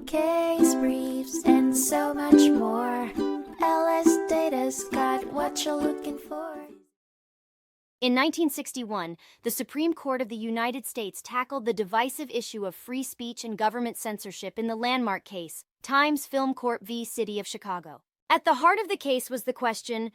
case briefs, and so much more. LSData's got what you're looking for. In 1961, the Supreme Court of the United States tackled the divisive issue of free speech and government censorship in the landmark case, Times Film Corp v. City of Chicago. At the heart of the case was the question,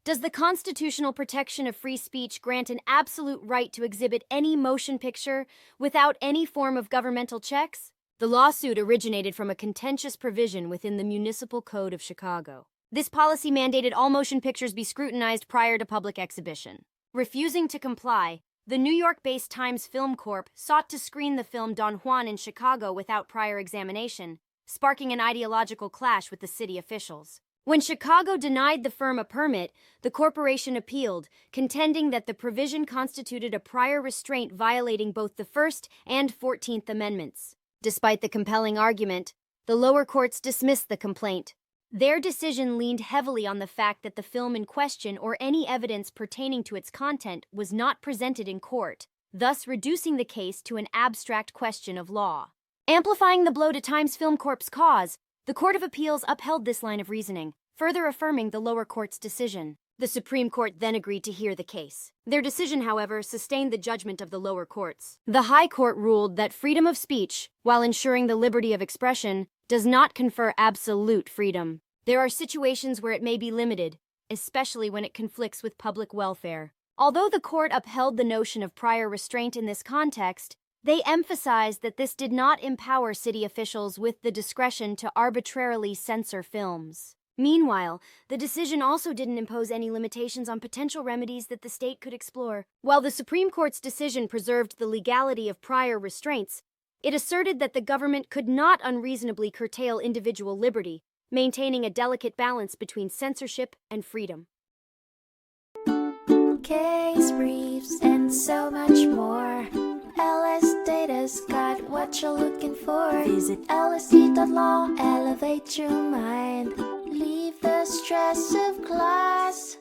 does the constitutional protection of free speech grant an absolute right to exhibit any motion picture without any form of governmental checks? The lawsuit originated from a contentious provision within the Municipal Code of Chicago. This policy mandated all motion pictures be scrutinized prior to public exhibition. Refusing to comply, the New York-based Times Film Corp sought to screen the film Don Juan in Chicago without prior examination, sparking an ideological clash with the city officials. When Chicago denied the firm a permit, the corporation appealed, contending that the provision constituted a prior restraint violating both the First and 14th Amendments. Despite the compelling argument, the lower courts dismissed the complaint. Their decision leaned heavily on the fact that the film in question or any evidence pertaining to its content was not presented in court, thus reducing the case to an abstract question of law. Amplifying the blow to Times Film Corp's cause, the Court of Appeals upheld this line of reasoning, further affirming the lower court's decision. The Supreme Court then agreed to hear the case. Their decision, however, sustained the judgment of the lower courts. The High Court ruled that freedom of speech, while ensuring the liberty of expression, does not confer absolute freedom. There are situations where it may be limited, especially when it conflicts with public welfare. Although the court upheld the notion of prior restraint in this context, they emphasized that this did not empower city officials with the discretion to arbitrarily censor films. Meanwhile, the decision also didn't impose any limitations on potential remedies that the state could explore. While the Supreme Court's decision preserved the legality of prior restraints, it asserted that the government could not unreasonably curtail individual liberty, maintaining a delicate balance between censorship and freedom. Case briefs, and so much more. LSData's got what you're looking for. Visit lsd.law, elevate your mind. Leave the stress of class.